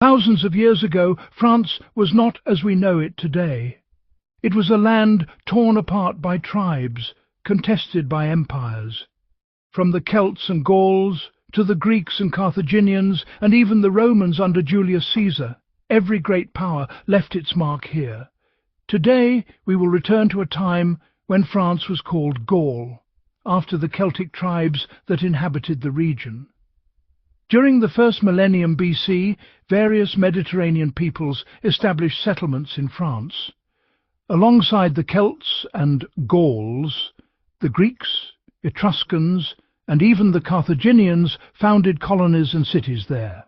Thousands of years ago, France was not as we know it today. It was a land torn apart by tribes, contested by empires. From the Celts and Gauls to the Greeks and Carthaginians, and even the Romans under Julius Caesar, every great power left its mark here. Today we will return to a time when France was called Gaul, after the Celtic tribes that inhabited the region. During the first millennium BC, various Mediterranean peoples established settlements in France. Alongside the Celts and Gauls, the Greeks, Etruscans, and even the Carthaginians founded colonies and cities there.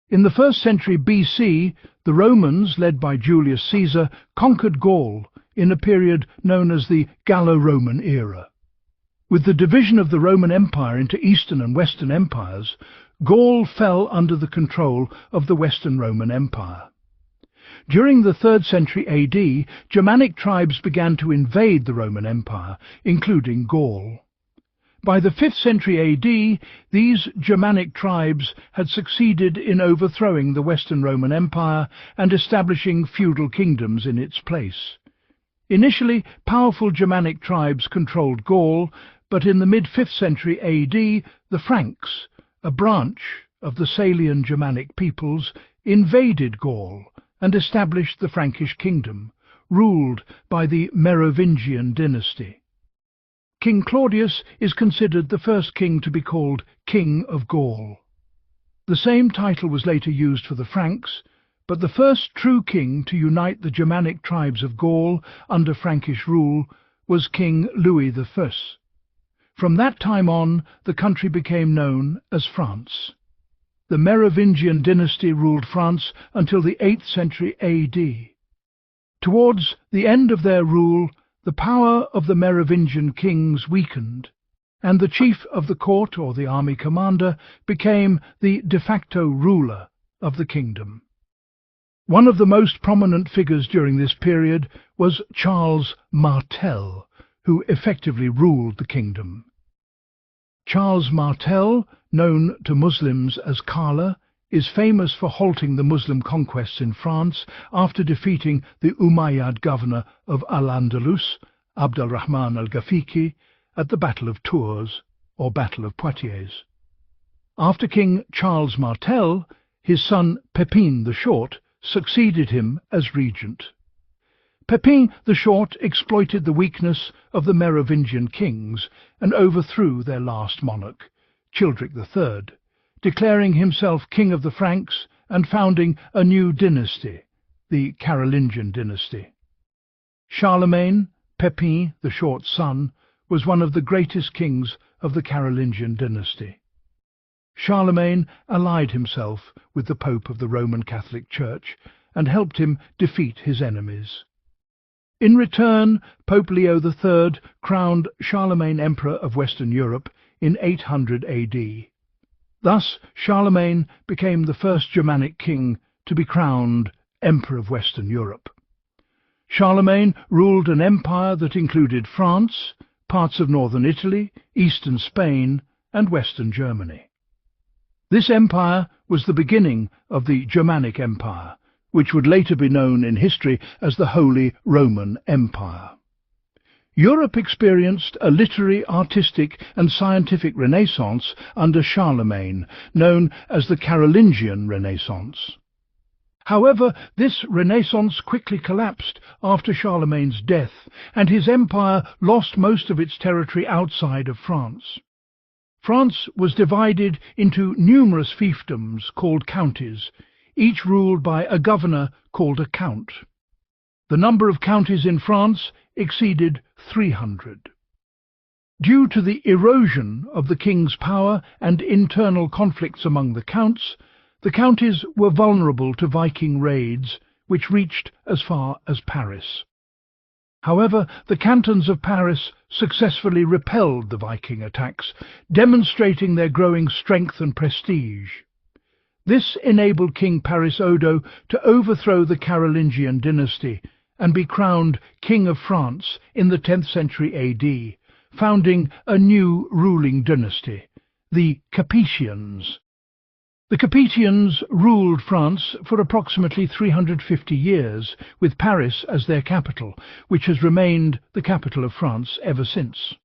In the 1st century BC, the Romans, led by Julius Caesar, conquered Gaul in a period known as the Gallo-Roman era. With the division of the Roman Empire into Eastern and Western empires, Gaul fell under the control of the Western Roman Empire. During the 3rd century AD, Germanic tribes began to invade the Roman Empire, including Gaul. By the 5th century AD, these Germanic tribes had succeeded in overthrowing the Western Roman Empire and establishing feudal kingdoms in its place. Initially, powerful Germanic tribes controlled Gaul, but in the mid-5th century AD, the Franks, a branch of the Salian Germanic peoples, invaded Gaul and established the Frankish kingdom, ruled by the Merovingian dynasty. King Claudius is considered the first king to be called King of Gaul. The same title was later used for the Franks, but the first true king to unite the Germanic tribes of Gaul under Frankish rule was King Louis I. From that time on, the country became known as France. The Merovingian dynasty ruled France until the 8th century AD. Towards the end of their rule, the power of the Merovingian kings weakened, and the chief of the court or the army commander became the de facto ruler of the kingdom. One of the most prominent figures during this period was Charles Martel, who effectively ruled the kingdom. Charles Martel, known to Muslims as Kala, is famous for halting the Muslim conquests in France after defeating the Umayyad governor of Al-Andalus, Abd al-Rahman al-Ghafiqi, at the Battle of Tours, or Battle of Poitiers. After King Charles Martel, his son Pepin the Short succeeded him as regent. Pepin the Short exploited the weakness of the Merovingian kings and overthrew their last monarch, Childeric III, declaring himself king of the Franks and founding a new dynasty, the Carolingian dynasty. Charlemagne, Pepin the Short's son, was one of the greatest kings of the Carolingian dynasty. Charlemagne allied himself with the Pope of the Roman Catholic Church and helped him defeat his enemies. In return, Pope Leo III crowned Charlemagne Emperor of Western Europe in 800 AD. Thus, Charlemagne became the first Germanic king to be crowned Emperor of Western Europe. Charlemagne ruled an empire that included France, parts of northern Italy, eastern Spain, and western Germany. This empire was the beginning of the Germanic Empire, which would later be known in history as the Holy Roman Empire. Europe experienced a literary, artistic, and scientific renaissance under Charlemagne, known as the Carolingian Renaissance. However, this renaissance quickly collapsed after Charlemagne's death, and his empire lost most of its territory outside of France. France was divided into numerous fiefdoms called counties, each ruled by a governor called a count. The number of counties in France exceeded 300. Due to the erosion of the king's power and internal conflicts among the counts, the counties were vulnerable to Viking raids, which reached as far as Paris. However, the cantons of Paris successfully repelled the Viking attacks, demonstrating their growing strength and prestige. This enabled King Paris Odo to overthrow the Carolingian dynasty and be crowned King of France in the 10th century AD, founding a new ruling dynasty, the Capetians. The Capetians ruled France for approximately 350 years, with Paris as their capital, which has remained the capital of France ever since.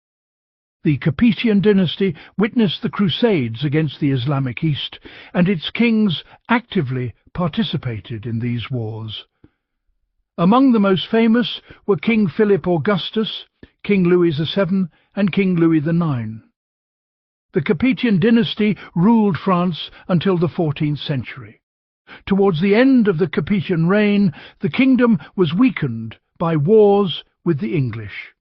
The Capetian dynasty witnessed the Crusades against the Islamic East, and its kings actively participated in these wars. Among the most famous were King Philip Augustus, King Louis VII, and King Louis IX. The Capetian dynasty ruled France until the 14th century. Towards the end of the Capetian reign, the kingdom was weakened by wars with the English.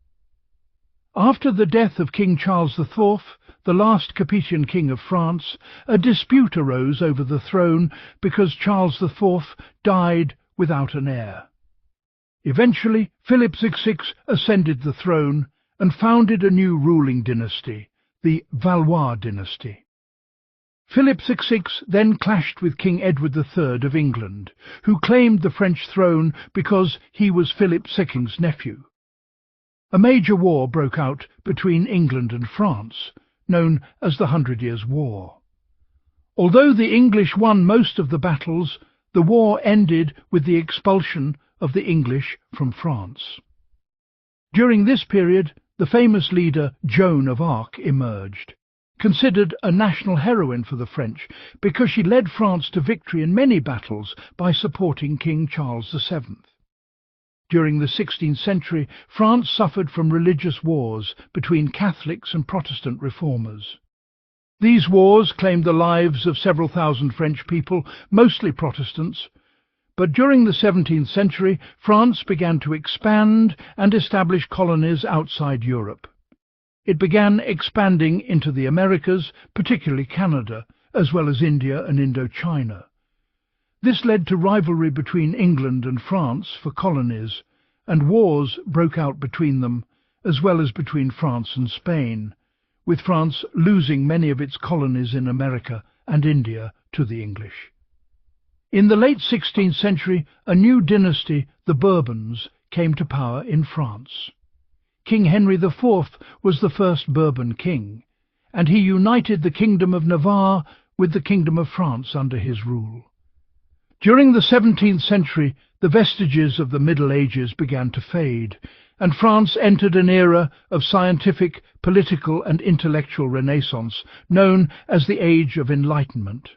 After the death of King Charles IV, the last Capetian king of France, a dispute arose over the throne because Charles IV died without an heir. Eventually, Philip VI ascended the throne and founded a new ruling dynasty, the Valois dynasty. Philip VI then clashed with King Edward III of England, who claimed the French throne because he was Philip II's nephew. A major war broke out between England and France, known as the 100 Years' War. Although the English won most of the battles, the war ended with the expulsion of the English from France. During this period, the famous leader Joan of Arc emerged, considered a national heroine for the French because she led France to victory in many battles by supporting King Charles VII. During the 16th century, France suffered from religious wars between Catholics and Protestant reformers. These wars claimed the lives of several thousand French people, mostly Protestants, but during the 17th century, France began to expand and establish colonies outside Europe. It began expanding into the Americas, particularly Canada, as well as India and Indochina. This led to rivalry between England and France for colonies, and wars broke out between them, as well as between France and Spain, with France losing many of its colonies in America and India to the English. In the late 16th century, a new dynasty, the Bourbons, came to power in France. King Henry IV was the first Bourbon king, and he united the Kingdom of Navarre with the Kingdom of France under his rule. During the 17th century, the vestiges of the Middle Ages began to fade, and France entered an era of scientific, political and intellectual renaissance, known as the Age of Enlightenment.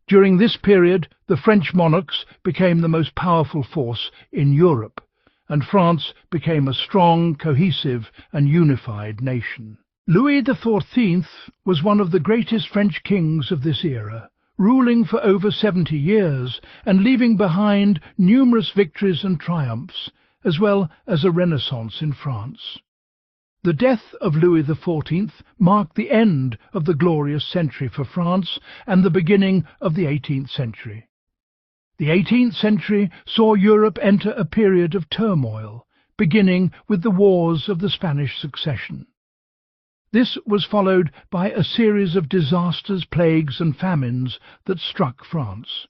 During this period, the French monarchs became the most powerful force in Europe, and France became a strong, cohesive and unified nation. Louis XIV was one of the greatest French kings of this era, ruling for over 70 years and leaving behind numerous victories and triumphs, as well as a renaissance in France. The death of Louis XIV marked the end of the glorious century for France and the beginning of the 18th century. The 18th century saw Europe enter a period of turmoil, beginning with the wars of the Spanish Succession. This was followed by a series of disasters, plagues and famines that struck France.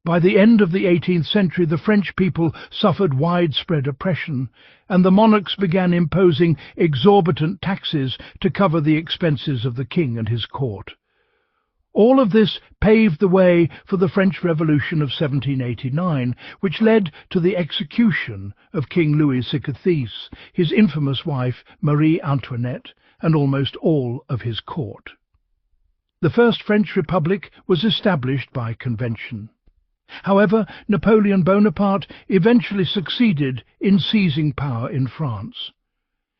By the end of the 18th century, the French people suffered widespread oppression, and the monarchs began imposing exorbitant taxes to cover the expenses of the king and his court. All of this paved the way for the French Revolution of 1789, which led to the execution of King Louis XVI, his infamous wife Marie Antoinette, and almost all of his court. The First French Republic was established by convention. However, Napoleon Bonaparte eventually succeeded in seizing power in France.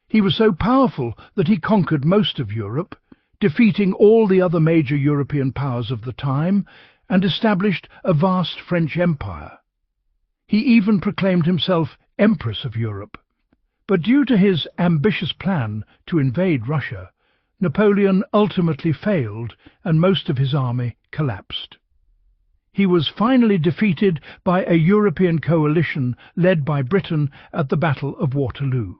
He was so powerful that he conquered most of Europe, defeating all the other major European powers of the time, and established a vast French empire. He even proclaimed himself Empress of Europe. But due to his ambitious plan to invade Russia, Napoleon ultimately failed and most of his army collapsed. He was finally defeated by a European coalition led by Britain at the Battle of Waterloo.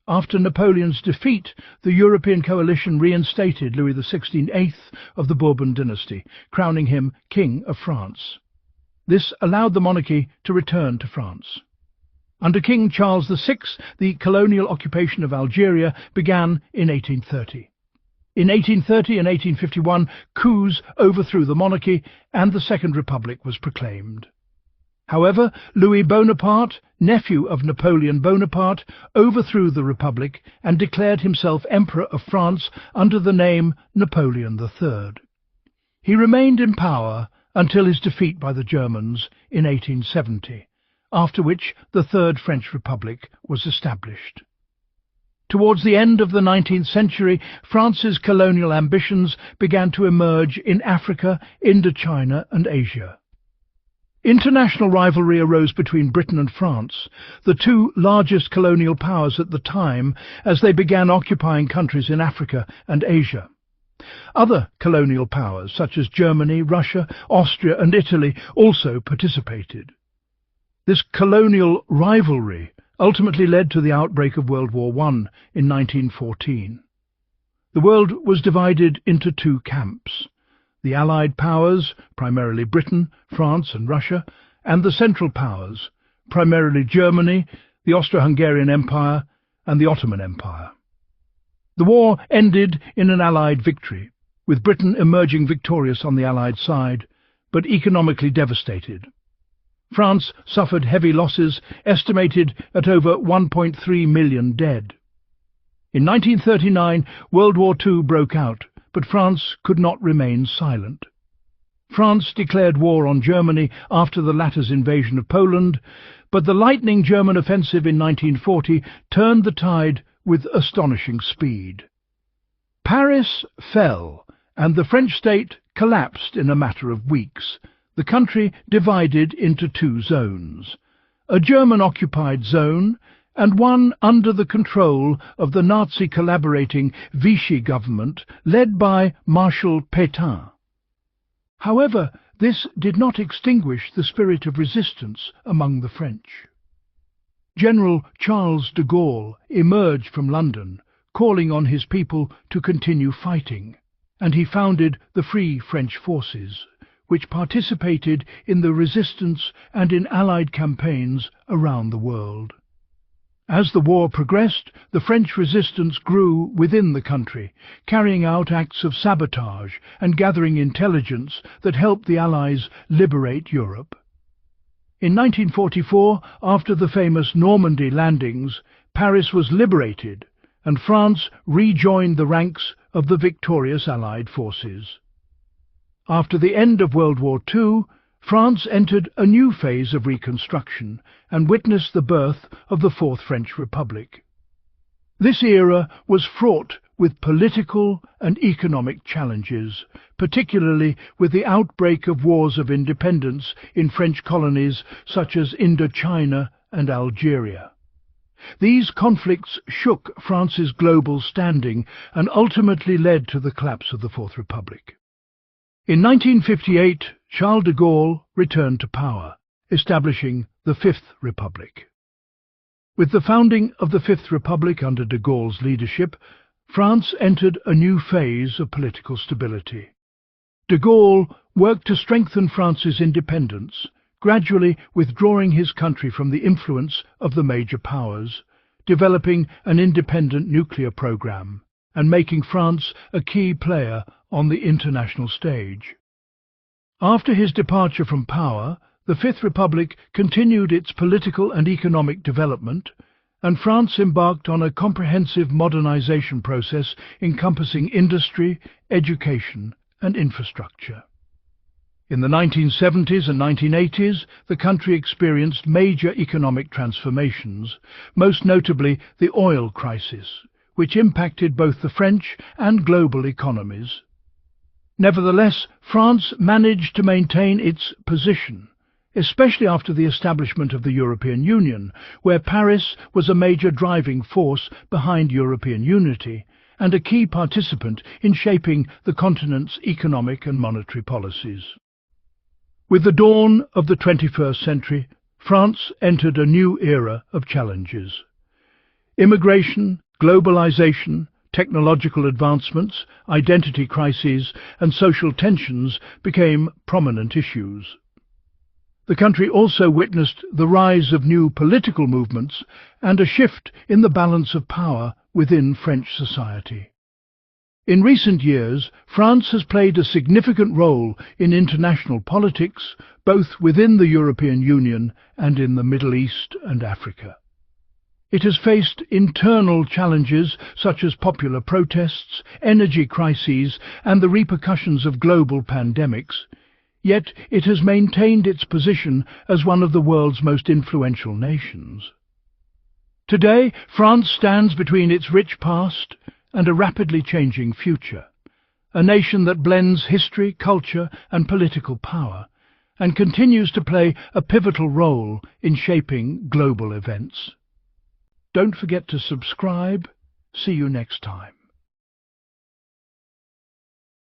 After Napoleon's defeat, the European coalition reinstated Louis XVI, eighth of the Bourbon dynasty, crowning him King of France. This allowed the monarchy to return to France. Under King Charles VI, the colonial occupation of Algeria began in 1830. In 1830 and 1851, coups overthrew the monarchy and the Second Republic was proclaimed. However, Louis Bonaparte, nephew of Napoleon Bonaparte, overthrew the Republic and declared himself Emperor of France under the name Napoleon III. He remained in power until his defeat by the Germans in 1870, after which the Third French Republic was established. Towards the end of the 19th century, France's colonial ambitions began to emerge in Africa, Indochina and Asia. International rivalry arose between Britain and France, the two largest colonial powers at the time, as they began occupying countries in Africa and Asia. Other colonial powers, such as Germany, Russia, Austria and Italy, also participated. This colonial rivalry ultimately led to the outbreak of World War I in 1914. The world was divided into two camps: the Allied powers, primarily Britain, France and Russia, and the Central powers, primarily Germany, the Austro-Hungarian Empire and the Ottoman Empire. The war ended in an Allied victory, with Britain emerging victorious on the Allied side, but economically devastated. France suffered heavy losses, estimated at over 1.3 million dead. In 1939, World War II broke out, but France could not remain silent. France declared war on Germany after the latter's invasion of Poland, but the lightning German offensive in 1940 turned the tide with astonishing speed. Paris fell, and the French state collapsed in a matter of weeks, the country divided into two zones: a German-occupied zone and one under the control of the Nazi-collaborating Vichy government led by Marshal Pétain. However, this did not extinguish the spirit of resistance among the French. General Charles de Gaulle emerged from London, calling on his people to continue fighting, and he founded the Free French Forces, which participated in the resistance and in Allied campaigns around the world. As the war progressed, the French resistance grew within the country, carrying out acts of sabotage and gathering intelligence that helped the Allies liberate Europe. In 1944, after the famous Normandy landings, Paris was liberated, and France rejoined the ranks of the victorious Allied forces. After the end of World War II, France entered a new phase of reconstruction and witnessed the birth of the Fourth French Republic. This era was fraught with political and economic challenges, particularly with the outbreak of wars of independence in French colonies such as Indochina and Algeria. These conflicts shook France's global standing and ultimately led to the collapse of the Fourth Republic. In 1958, Charles de Gaulle returned to power, establishing the Fifth Republic. With the founding of the Fifth Republic under de Gaulle's leadership, France entered a new phase of political stability. De Gaulle worked to strengthen France's independence, gradually withdrawing his country from the influence of the major powers, developing an independent nuclear program, and making France a key player on the international stage. After his departure from power, the Fifth Republic continued its political and economic development, and France embarked on a comprehensive modernization process encompassing industry, education, and infrastructure. In the 1970s and 1980s, the country experienced major economic transformations, most notably the oil crisis, which impacted both the French and global economies. Nevertheless, France managed to maintain its position, especially after the establishment of the European Union, where Paris was a major driving force behind European unity and a key participant in shaping the continent's economic and monetary policies. With the dawn of the 21st century, France entered a new era of challenges. Immigration, globalization, technological advancements, identity crises, and social tensions became prominent issues. The country also witnessed the rise of new political movements and a shift in the balance of power within French society. In recent years, France has played a significant role in international politics, both within the European Union and in the Middle East and Africa. It has faced internal challenges such as popular protests, energy crises, and the repercussions of global pandemics, yet it has maintained its position as one of the world's most influential nations. Today, France stands between its rich past and a rapidly changing future, a nation that blends history, culture, and political power, and continues to play a pivotal role in shaping global events. Don't forget to subscribe. See you next time.